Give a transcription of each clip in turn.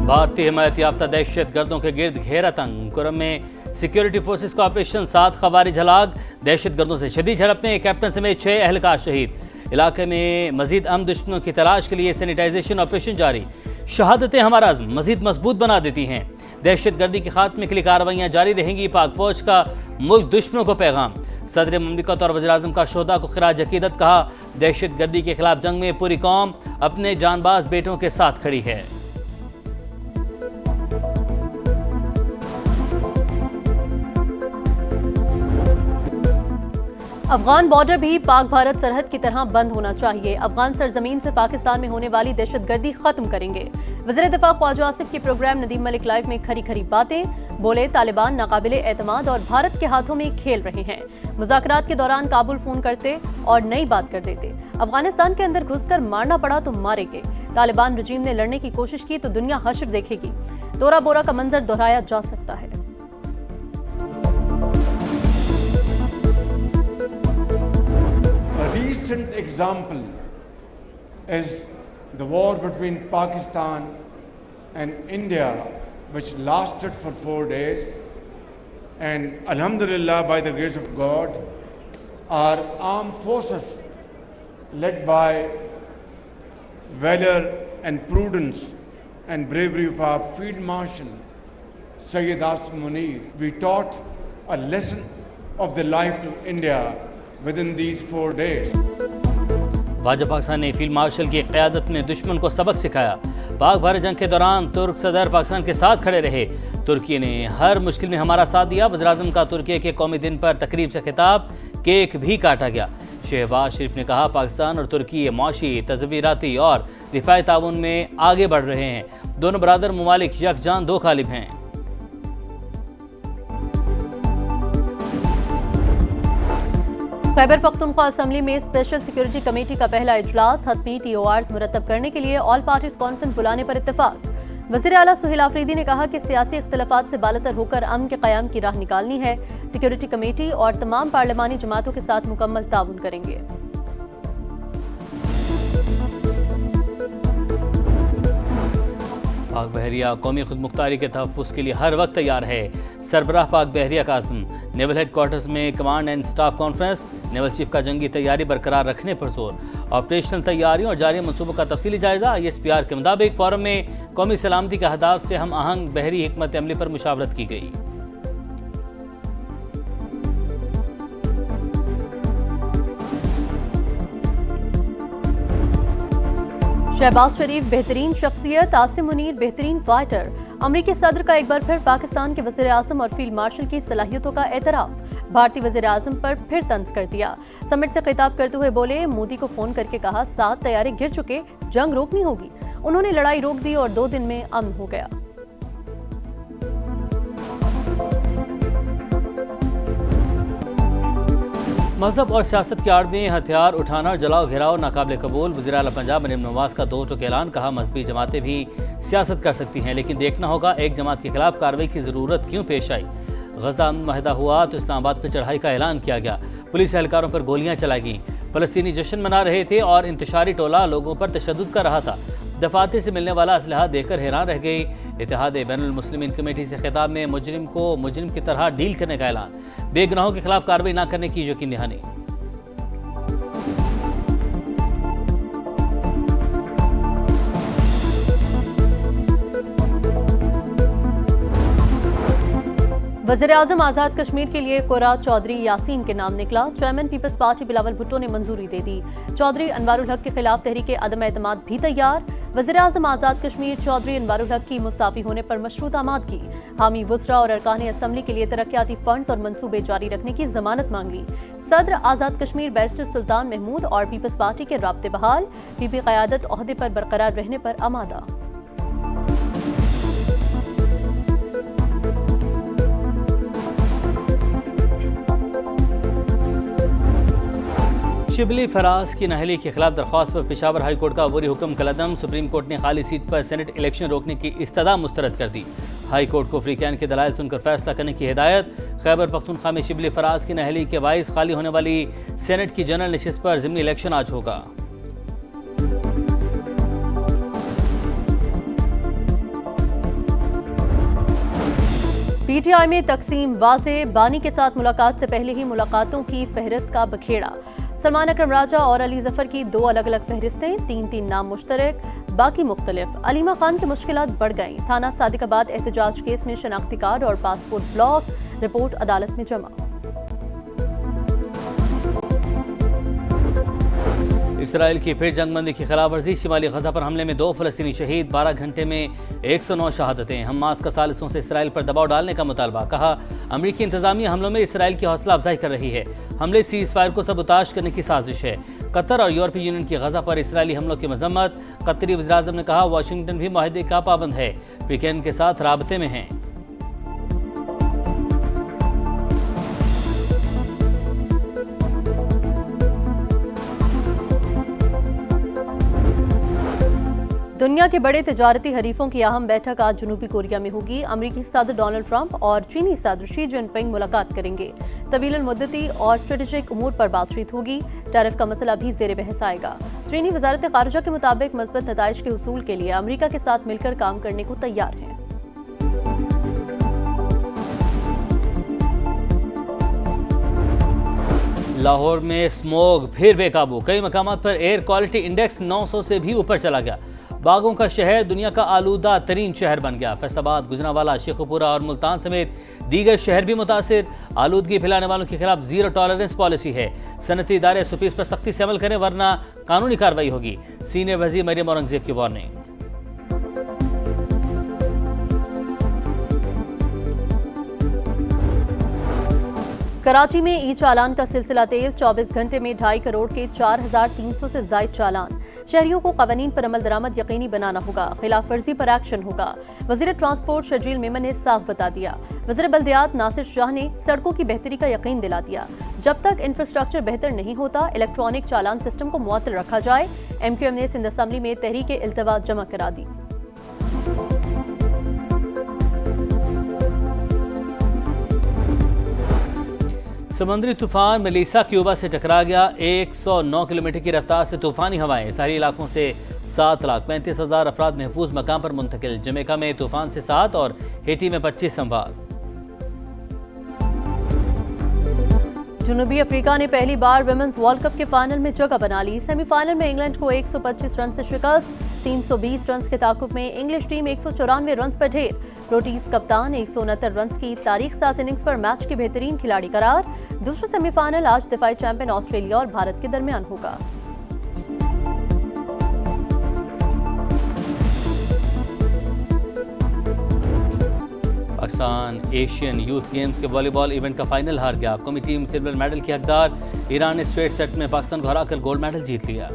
भारतीय हिमायत याफ्ता दहशत गर्दों के गिर्द घेरा तंग। कुरम में सिक्योरिटी फोर्सेस का ऑपरेशन 7 खवारिज हलाक। दहशत गर्दों से शदीद झड़प में कैप्टन समेत 6 अहलकार शहीद। इलाके में मजीद अहम दुश्मनों की तलाश के लिए सैनिटाइजेशन ऑपरेशन जारी। शहादतें हमारा अज़्म मजीद मजबूत बना देती हैं। दहशत गर्दी के खात्मे के लिए कार्रवाइयाँ जारी रहेंगी। पाक फौज का मुल्क दुश्मनों को पैगाम। सदर ममलिकत और वज़ीर आज़म का शोहदा को खिराज अकीदत। कहा, दहशत गर्दी के खिलाफ जंग में पूरी कौम अपने जानबाज बेटों के साथ खड़ी है। अफगान बॉर्डर भी पाक भारत सरहद की तरह बंद होना चाहिए। अफगान सरजमीन से पाकिस्तान में होने वाली दहशतगर्दी खत्म करेंगे। वज़ीर दिफा ख्वाजा आसिफ के प्रोग्राम नदीम मलिक लाइव में खरी खरी बातें। बोले, तालिबान नाकाबिले एतमाद और भारत के हाथों में खेल रहे हैं। मुज़ाकरात के दौरान काबुल फोन करते और नई बात कर देते। अफगानिस्तान के अंदर घुसकर मारना पड़ा तो मारेंगे। तालिबान रजीम ने लड़ने की कोशिश की तो दुनिया हश्र देखेगी। तोरा बोरा का मंजर दोहराया जा सकता है। A recent example is the war between Pakistan and India, which lasted for 4 days, and Alhamdulillah, by the grace of God, our armed forces, led by valor and prudence and bravery of our Field Marshal Sayyid Asim Munir, we taught a lesson of the life to India within these 4 days. वाजब Pakistan ने field marshal की क़यादत में दुश्मन को सबक सिखाया। पाक भारत जंग के दौरान तुर्क सदर पाकिस्तान के साथ खड़े रहे। तुर्की ने हर मुश्किल में हमारा साथ दिया। वज़ीर आज़म का तुर्की के कौमी दिन पर तकरीब से खिताब। केक भी काटा गया। शहबाज शरीफ ने कहा, पाकिस्तान और तुर्की माशी, तज़वीराती और दिफाई ताउन में आगे बढ़ रहे हैं। दोनों बरादर ममालिक यकजान दो कालिब हैं। खैबर पख्तूनख्वा असम्बली में स्पेशल सिक्योरिटी कमेटी का पहला इजलास। हतमी TORs मुरतब करने के लिए ऑल पार्टीज कॉन्फ्रेंस बुलाने पर इत्तेफाक। वज़ीर आला सुहेल आफरीदी ने कहा कि सियासी इख्तलाफात से बालतर होकर अमन के क़याम की राह निकालनी है। सिक्योरिटी कमेटी और तमाम पार्लिमानी जमातों के साथ मुकम्मल ताउन करेंगे। पाक बहरिया कौमी खुदमुख्तारी के तहफ़्फ़ुज़ के लिए हर वक्त तैयार है। सरबराह पाक बहरिया कासिम। नेवल हेडक्वार्टर्स में command and staff conference. Naval chief का जंगी तैयारी बरकरार रखने पर जोर। ऑपरेशनल तैयारियों और जारी मनसूबों का तफसीली जायजा। ISPR के मुताबिक फ़ोरम में कौमी सलामती के अहदाफ से हम आहंग बहरी हिकमत अमली पर मुशावरत की गई। शहबाज शरीफ बेहतरीन शख्सियत, आसिम मुनीर बेहतरीन फाइटर। अमरीकी सदर का एक बार फिर पाकिस्तान के वज़ीर आज़म और फील्ड मार्शल की सलाहियतों का एतराफ़। भारतीय वज़ीर आज़म पर फिर तंज कर दिया। समिट से खिताब करते हुए बोले, मोदी को फोन करके कहा 7 तैयारे गिर चुके, जंग रोकनी होगी। उन्होंने लड़ाई रोक दी और 2 दिन में अमन हो गया। मजहब और सियासत की आड़ में हथियार उठाना और जलाओ घिराव नाकाबिले कबूल। वज़ीर आला पंजाब मरीम नवाज का 2 टोक ऐलान। कहा, मजहबी जमातें भी सियासत कर सकती हैं, लेकिन देखना होगा एक जमात के खिलाफ कार्रवाई की ज़रूरत क्यों पेश आई। गजा मुआहदा हुआ तो इस्लामाबाद पर चढ़ाई का ऐलान किया गया। पुलिस एहलकारों पर गोलियां चलाई गईं। फ़लस्तीनी जश्न मना रहे थे और इंतशारी टोला लोगों पर तशद्दुद कर रहा था। दफातर से मिलने वाला असलहा देखकर हैरान रह गई। इत्तेहाद बैनुल मुस्लिमीन कमेटी से खिताब में मुजरिम को मुजरिम की तरह डील करने का ऐलान। बेगुनाहों के खिलाफ कार्रवाई न करने की यकीन दहानी। वज़ीर आज़म आज़ाद कश्मीर के लिए कोरा चौधरी यासीन के नाम निकला। Chairman Peoples Party Bilawal Bhutto ने मंजूरी दे दी। चौधरी अनवारुल हक के खिलाफ तहरीक अदम एतमाद भी तैयार। वज़ीर आज़म आज़ाद कश्मीर चौधरी अनवारुल हक की मुस्ताफ़ी होने पर मशरूत आमादगी। हामी वुज़रा और अरकान असम्बली के लिए तरक्याती फंड्स और मनसूबे जारी रखने की जमानत मांग ली। सदर आज़ाद कश्मीर बैरिस्टर सुल्तान महमूद और पीपल्स पार्टी के राब्ते बहाल। पीपी क़यादत ओहदे पर बरकरार रहने पर आमादा। शिबली फराज की नाअहली के खिलाफ दरख्वास्त पर पेशावर हाई कोर्ट का अबूरी हुक्म कलअदम। सुप्रीम कोर्ट ने खाली सीट पर सेनेट इलेक्शन रोकने की इस्तदा मुस्तरद कर दी। हाई कोर्ट को फ्रीकैन के दलाइल सुनकर फैसला करने की हिदायत। खैबर पख्तूनख्वा में शिबली फराज की नाअहली के बाइस खाली होने वाली सेनेट की जनरल नशिस्त पर ज़िमनी इलेक्शन आज होगा। पीटीआई में तकसीम वाज़े, बानी के साथ मुलाकात से पहले ही मुलाकातों की फहरिस्त का बखेड़ा। सलमान अकरम राजा और अली जफर की 2 अलग-अलग फहरिस्तें, 3-3 नाम मुश्तरक, बाकी मुख्तलिफ। अलीमा खान की मुश्किलात बढ़ गईं। थाना सादिकाबाद एहतजाज केस में शनाख्ती कार्ड और पासपोर्ट ब्लॉक, रिपोर्ट अदालत में जमा। इसराइल की फिर जंगबंदी की खिलाफवर्जी, शिमाली गजा पर हमले में 2 फलस्तीनी शहीद, 12 घंटे में 109 शहादतें। हमास का सालिसों से इसराइल पर दबाव डालने का मुतालबा। कहा, अमरीकी इंतजामिया हमलों में इसराइल की हौसला अफजाई कर रही है। हमले सीज फायर को सबूताश करने की साजिश है। कतर और यूरोपीय यूनियन की गजा पर इसराइली हमलों की मजम्मत। कतरी वज़ीर-ए-आज़म ने कहा, वाशिंगटन भी मुआहदे का पाबंद है, पीकेएन के साथ राबते में है। दुनिया के बड़े तिजारती हरीफों की अहम बैठक आज जनूबी कोरिया में होगी। अमरीकी सदर डोनाल्ड ट्रंप और चीनी सदर शी जिनपिंग मुलाकात करेंगे। तवील मुद्दती और स्ट्रेटेजिक उमूर पर बातचीत होगी। टैरिफ का मसला भी ज़ेर बहस आएगा। चीनी वजारत खारजा के मुताबिक मज़बूत नताइज के हुसूल के लिए अमरीका के साथ मिलकर काम करने को तैयार है। लाहौर में स्मोग फिर बेकाबू, कई मकामात पर एयर क्वालिटी इंडेक्स 900 से भी ऊपर चला गया। बागों का शहर दुनिया का आलूदा तरीन शहर बन गया। फैसलाबाद, गुजरांवाला, शेखुपुरा और मुल्तान समेत दीगर शहर भी मुतासिर। आलूदगी फैलाने वालों के खिलाफ जीरो टॉलरेंस पॉलिसी है। सनती इदारे सुपीस पर सख्ती से अमल करें वरना कानूनी कार्रवाई होगी। सीनियर वजीर मरियम औरंगजेब की वार्निंग। कराची में ई चालान का सिलसिला तेज। 24 घंटे में 2.5 करोड़ के 4,300 से ज्यादा चालान। शहरियों को कवानीन पर अमल दरामद यकीनी बनाना होगा। खिलाफ वर्जी पर एक्शन होगा। वजीर ट्रांसपोर्ट शजील मेमन ने साफ बता दिया। वजीर बल्दियात नासिर शाह ने सड़कों की बेहतरी का यकीन दिला दिया। जब तक इंफ्रास्ट्रक्चर बेहतर नहीं होता, इलेक्ट्रॉनिक चालान सिस्टम को मुअत्तल रखा जाए। MQM ने सिंध असम्बली में तहरीक इल्तवा जमा करा दी। समुद्री तूफान मेलिसा क्यूबा से टकरा गया। 109 किलोमीटर की रफ्तार से तूफानी हवाएं। साहली इलाकों से 7,35,000 अफराद महफूज मकाम पर मुंतकिल। जमैका में तूफान से 7 और हेटी में 25 अमवात। जनूबी अफ्रीका ने पहली बार विमेंस वर्ल्ड कप के फाइनल में जगह बना ली। सेमीफाइनल में इंग्लैंड को 125 रन से शिकस्त। 320 रन के ताकुब में इंग्लिश टीम 194 रन पर ढेर। रोटीज कप्तान 169 रन की तारीख साज इनिंग्स पर मैच के बेहतरीन खिलाड़ी करार। दूसरा सेमीफाइनल आज दिफाई चैंपियन ऑस्ट्रेलिया और भारत के दरमियान होगा। पाकिस्तान एशियन यूथ गेम्स के वॉलीबॉल इवेंट का फाइनल हार गया। कौमी टीम सिल्वर मेडल की हकदार। ईरान ने स्ट्रेट सेट में पाकिस्तान को हराकर गोल्ड मेडल जीत लिया।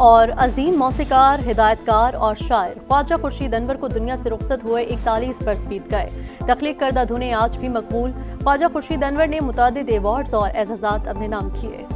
और अजीम मौसीकार, हिदायतकार और शायर ख्वाजा खुर्शीद अनवर को दुनिया से रुखसत हुए 41 बरस बीत गए। तख्लीक करदा धुनें आज भी मकबूल। ख्वाजा खुर्शीद अनवर ने मुतादिद एवार्ड्स और एजाज़ात अपने नाम किए।